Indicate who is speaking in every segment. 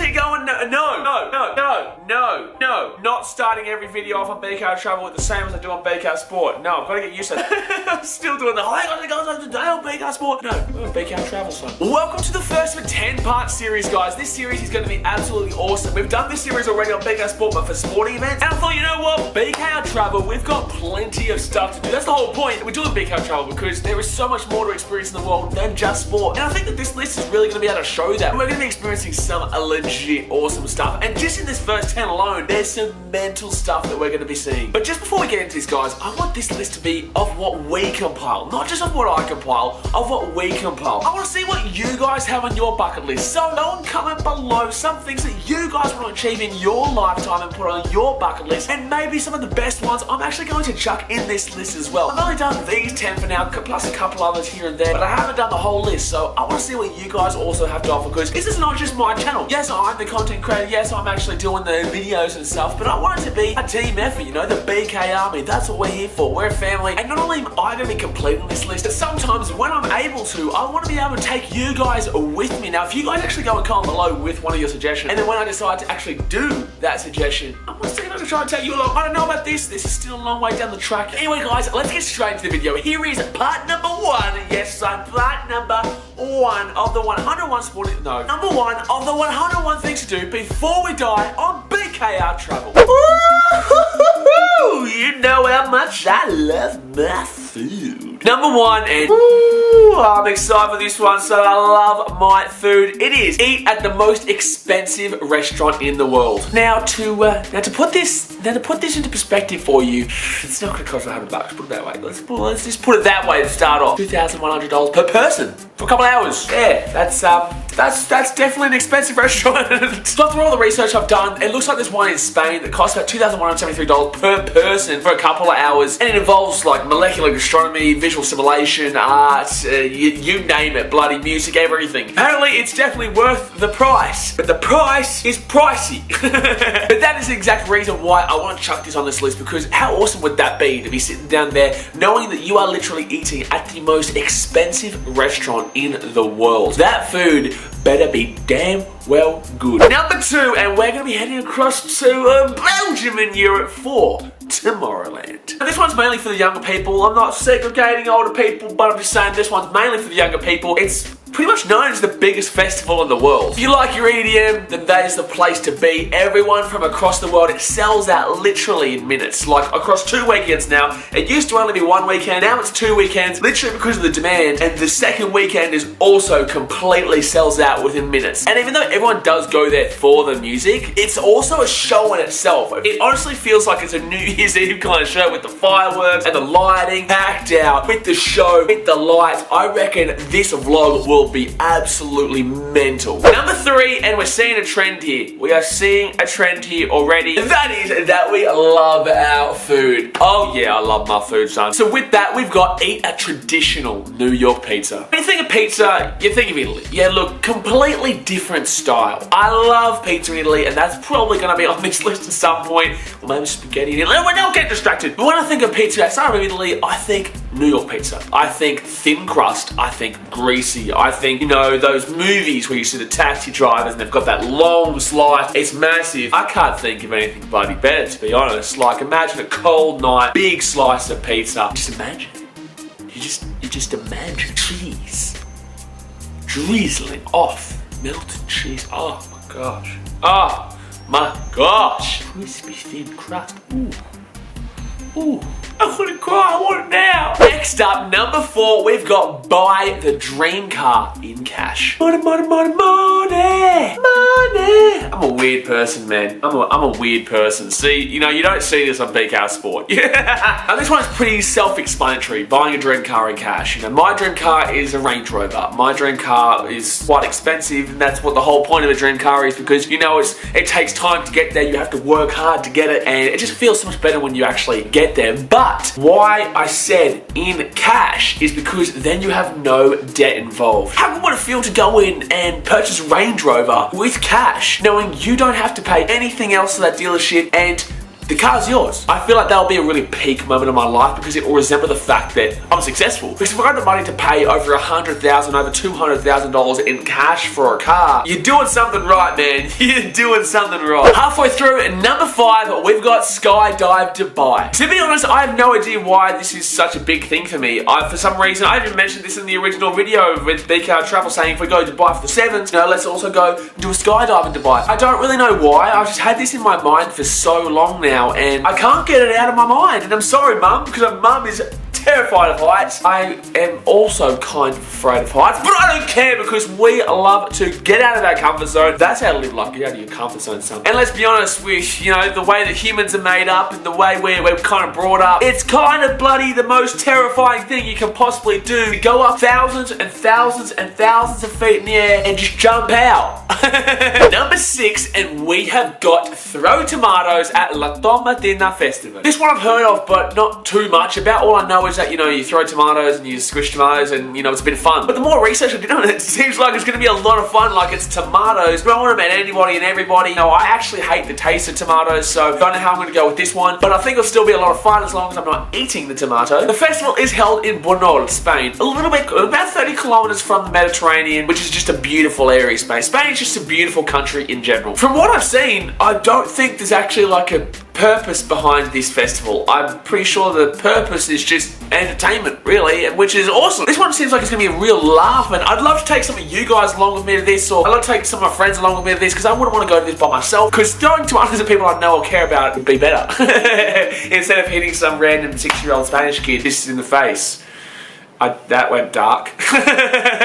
Speaker 1: actually going, no, not starting every video off on BKRtravel with the same as I do on BK Sport. No, I've got to get used to that. I'm still doing the hi guys, today on BK Sport. No, we're on BKRtravel, son. Welcome to the first of a 10-part series, guys. This series is going to be absolutely awesome. We've done this series already on BK Sport, but for sporting events. And I thought, you know what? BKRtravel, we've got plenty of stuff to do. That's the whole point. We're doing BKRtravel because there is so much more to experience in the world than just sport. And I think that this list is really going to be able to show that. We're going to be experiencing some legit awesome stuff. And just in this first 10 alone, there's some mental stuff that we're going to be seeing. But just before we get into this, guys, I want this list to be of what we compile. Not just of what I compile, of what we compile. I want to see what you guys have on your bucket list. So go and comment below some things that you guys want to achieve in your lifetime and put on your bucket list. And maybe some of the best ones I'm actually going to chuck in this list as well. I've only done these 10 for now, plus a couple others here and there, but I haven't done the whole list. So I want to see what you guys also have to offer, because this is not just my channel. Yes, I'm the content creator. Yes, I'm actually doing the videos and stuff, but I want it to be a team effort, you know, the BK Army. That's what we're here for. We're a family. And not only am I going to be completing this list, but sometimes when I'm able to, I want to be able to take you guys with me. Now, if you guys actually go and comment below with one of your suggestions, and then when I decide to actually do that suggestion, I'm going to see if I can try and take you along. I don't know about this. This is still a long way down the track. Anyway, guys, let's get straight into the video. Here is part number one. Yes, son, part number one of the 101 sporting... No, number one of the 101 things to do before we die on BKRtravel. You know how much I love my food. Number one, and I'm excited for this one, so I love my food. It is eat at the most expensive restaurant in the world. Now to put this into perspective for you, it's not going to cost $100. Put it that way. Let's just put it that way to start off. $2,100 per person for a couple of hours. Yeah, that's definitely an expensive restaurant. So through all the research I've done, it looks like there's one in Spain that costs about $2,173 per person for a couple of hours, and it involves like molecular gastronomy, visual simulation, art, you name it, bloody music, everything. Apparently, it's definitely worth the price, but the price is pricey. But that is the exact reason why I want to chuck this on this list, because how awesome would that be to be sitting down there knowing that you are literally eating at the most expensive restaurant in the world. That food better be damn well good. Number two, and we're going to be heading across to Belgium in Europe for Tomorrowland. Now, this one's mainly for the younger people. I'm not segregating older people, but I'm just saying this one's mainly for the younger people. It's pretty much known as the biggest festival in the world. If you like your EDM, then that is the place to be. Everyone from across the world, it sells out literally in minutes. Like across 2 weekends now. It used to only be 1 weekend, now it's 2 weekends, literally because of the demand. And the second weekend is also completely sells out within minutes. And even though everyone does go there for the music, it's also a show in itself. It honestly feels like it's a New Year's Eve kind of show with the fireworks and the lighting packed out, with the show, with the lights. I reckon this vlog will be absolutely mental. Number three, and we're seeing a trend here. We are seeing a trend here already. That is that we love our food. Oh yeah, I love my food, son. So with that, we've got eat a traditional New York pizza. When you think of pizza, you think of Italy. Yeah, look, completely different style. I love pizza in Italy, and that's probably going to be on this list at some point. Or maybe spaghetti in Italy. Don't get distracted. But when I think of pizza outside of Italy, I think New York pizza. I think thin crust. I think greasy. I think, you know, those movies where you see the taxi drivers and they've got that long slice. It's massive. I can't think of anything bloody better, to be honest. Like, imagine a cold night, big slice of pizza. Just imagine. You just imagine cheese drizzling off melted cheese. Oh my gosh. Oh my gosh. Crispy thin crust. Ooh. Ooh. I'm gonna cry, I want it now. Next up, number four, we've got buy the dream car in cash. Money, money, money, money, money. I'm a weird person, man. I'm a weird person. See, you know, you don't see this on BK Sport. Yeah. Now this one's pretty self-explanatory. Buying a dream car in cash. You know, my dream car is a Range Rover. My dream car is quite expensive, and that's what the whole point of a dream car is, because, you know, it takes time to get there. You have to work hard to get it, and it just feels so much better when you actually get there. But why I said in cash is because then you have no debt involved. How good would it feel to go in and purchase a Range Rover with cash, knowing you don't have to pay anything else to that dealership, and the car's yours. I feel like that'll be a really peak moment of my life because it will resemble the fact that I'm successful. Because if I have the money to pay over $100,000, over $200,000 in cash for a car, you're doing something right, man. You're doing something right. Halfway through, number 5, we've got Skydive Dubai. To be honest, I have no idea why this is such a big thing for me. For some reason, I even mentioned this in the original video with BKRtravel saying if we go to Dubai for the 7th, let's also go do a skydive in Dubai. I don't really know why. I've just had this in my mind for so long now and I can't get it out of my mind. And I'm sorry, Mum, because my mum is terrified of heights. I am also kind of afraid of heights, but I don't care because we love to get out of our comfort zone. That's how to live life, get out of your comfort zone, son. And let's be honest, with the way that humans are made up and the way we're kind of brought up, it's kind of bloody the most terrifying thing you can possibly do. You go up thousands and thousands and thousands of feet in the air and just jump out. Number 6, and we have got throw tomatoes at La Tomatina Festival. This one I've heard of, but not too much about. All I know is that, you throw tomatoes and you squish tomatoes and, it's a bit of fun. But the more research I did on it, it seems like it's going to be a lot of fun, like it's tomatoes throwing them at anybody and everybody. I actually hate the taste of tomatoes, so don't know how I'm going to go with this one, but I think it'll still be a lot of fun as long as I'm not eating the tomato. The festival is held in Bunol, Spain, a little bit, about 30 kilometers from the Mediterranean, which is just a beautiful area, Spain. Spain is just a beautiful country in general. From what I've seen, I don't think there's actually like a purpose behind this festival. I'm pretty sure the purpose is just entertainment, really, which is awesome. This one seems like it's going to be a real laugh, and I'd love to take some of you guys along with me to this, or I'd love to take some of my friends along with me to this, because I wouldn't want to go to this by myself, because throwing tomatoes at people I know or care about would be better. Instead of hitting some random 6-year-old Spanish kid just in the face. That went dark.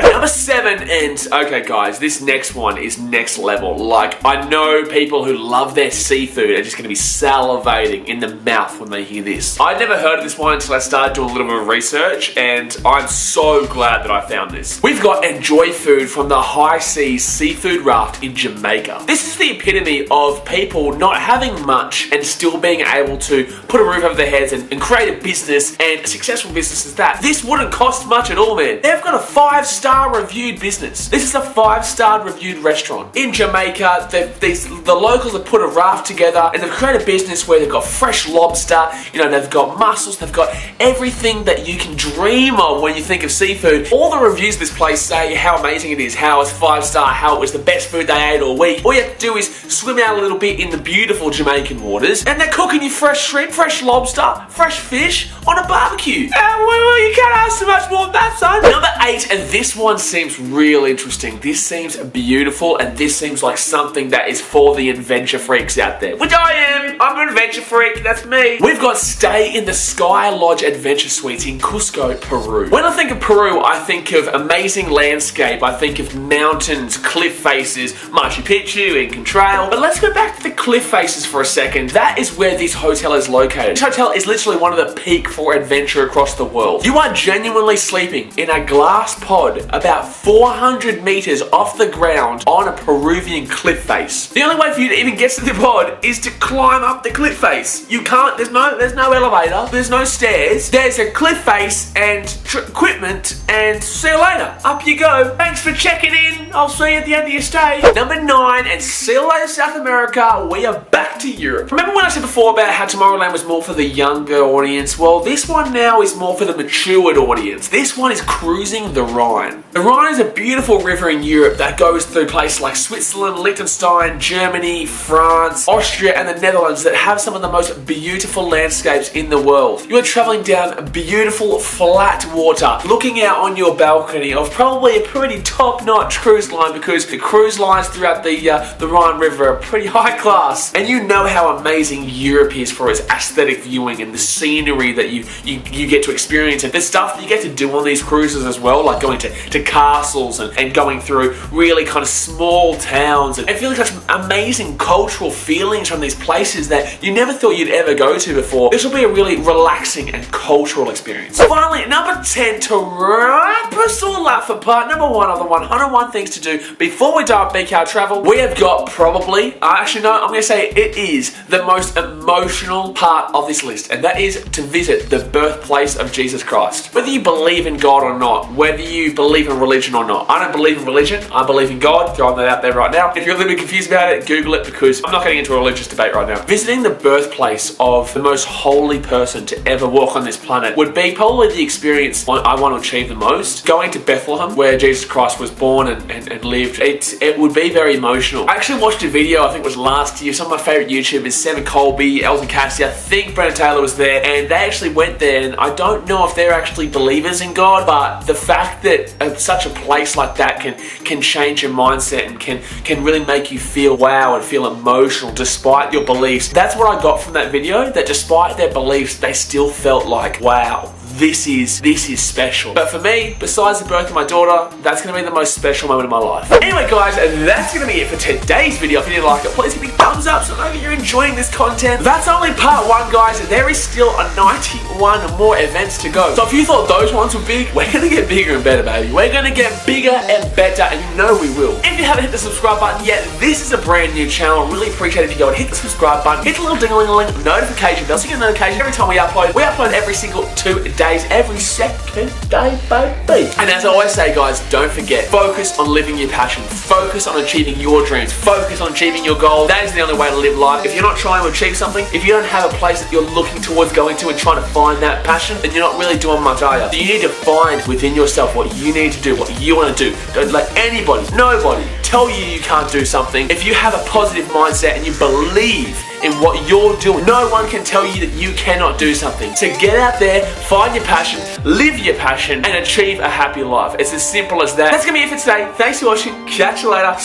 Speaker 1: Number 7, and okay guys, this next one is next level. Like, I know people who love their seafood are just going to be salivating in the mouth when they hear this. I'd never heard of this one until I started doing a little bit of research, and I'm so glad that I found this. We've got Enjoy Food from the Highseas Seafood Raft in Jamaica. This is the epitome of people not having much and still being able to put a roof over their heads and create a business, and a successful business is that. This wouldn't cost much at all, man. They've got a 5-star reviewed business. This is a 5-star reviewed restaurant in Jamaica. The locals have put a raft together and they've created a business where they've got fresh lobster, they've got mussels, they've got everything that you can dream of when you think of seafood. All the reviews of this place say how amazing it is, how it's 5-star, how it was the best food they ate all week. All you have to do is swim out a little bit in the beautiful Jamaican waters and they're cooking you fresh shrimp, fresh lobster, fresh fish on a barbecue. Well, you can't ask so much more than that, son. Number 8, and this one seems real interesting. This seems beautiful, and this seems like something that is for the adventure freaks out there, which I am. I'm an adventure freak, that's me. We've got stay in the Skylodge Adventure Suites in Cusco, Peru. When I think of Peru, I think of amazing landscape, I think of mountains, cliff faces, Machu Picchu, Incan Trail. But let's go back to the cliff faces for a second. That is where this hotel is located. This hotel is literally one of the peak for adventure across the world. You are genuinely sleeping in a glass pod about 400 meters off the ground on a Peruvian cliff face. The only way for you to even get to the pod is to climb up the cliff face. You can't, there's no elevator, there's no stairs, there's a cliff face and equipment, and see you later. Up you go. Thanks for checking in. I'll see you at the end of your stay. Number 9, and see you later, South America. We are back to Europe. Remember when I said before about how Tomorrowland was more for the younger audience? Well, this one now is more for the matured audience. This one is cruising the Rhine. The Rhine is a beautiful river in Europe that goes through places like Switzerland, Liechtenstein, Germany, France, Austria, and the Netherlands that have some of the most beautiful landscapes in the world. You are traveling down beautiful flat water, looking out on your balcony of probably a pretty top-notch cruise line, because the cruise lines throughout the Rhine River are pretty high class. And you know how amazing Europe is for its aesthetic viewing and the scenery that you get to experience, and the stuff that you get to do on these cruises as well, like going to castles and going through really kind of small towns and feeling such amazing cultural feelings from these places that you never thought you'd ever go to before. This will be a really relaxing and cultural experience. Finally, number 10, to wrap us all up for part number 1 of the 101 things to do before we dive BKRtravel, we have got probably, actually no, I'm going to say it is the most emotional part of this list, and that is to visit the birthplace of Jesus Christ. Whether you you believe in God or not, whether you believe in religion or not. I don't believe in religion, I believe in God, throwing that out there right now. If you're a little bit confused about it, Google it, because I'm not getting into a religious debate right now. Visiting the birthplace of the most holy person to ever walk on this planet would be probably the experience I want to achieve the most. Going to Bethlehem, where Jesus Christ was born and lived, it would be very emotional. I actually watched a video, I think it was last year, some of my favorite YouTubers, Seven Colby, Elton Cassidy, I think Brennan Taylor was there, and they actually went there, and I don't know if they're actually believers in God, but the fact that such a place like that can change your mindset and can really make you feel wow and feel emotional despite your beliefs. That's what I got from that video, that despite their beliefs, they still felt like, wow, this is special. But for me, besides the birth of my daughter, that's going to be the most special moment of my life. Anyway guys, that's going to be it for today's video. If you did like it, please give me a thumbs up so I know that you're enjoying this content. That's only part 1 guys, there is still a 91 more events to go. So if you thought those ones were big, we're going to get bigger and better, baby. We're going to get bigger and better, and you know we will. If you haven't hit the subscribe button yet, this is a brand new channel. Really appreciate it if you go and hit the subscribe button, hit the little ding-a-ling-a-ling notification bell so you get a notification every time we upload. We upload every single 2 days, every second day, baby. And as I always say guys, don't forget, focus on living your passion, focus on achieving your dreams, focus on achieving your goals. That is the only way to live life. If you're not trying to achieve something, if you don't have a place that you're looking towards going to and trying to find that passion, then you're not really doing much, are you? So you need to find within yourself what you need to do, what you want to do. Don't let anybody, nobody, tell you can't do something. If you have a positive mindset and you believe in what you're doing, no one can tell you that you cannot do something. So get out there, find your passion, live your passion, and achieve a happy life. It's as simple as that. That's gonna be it for today. Thanks for watching. Catch you later.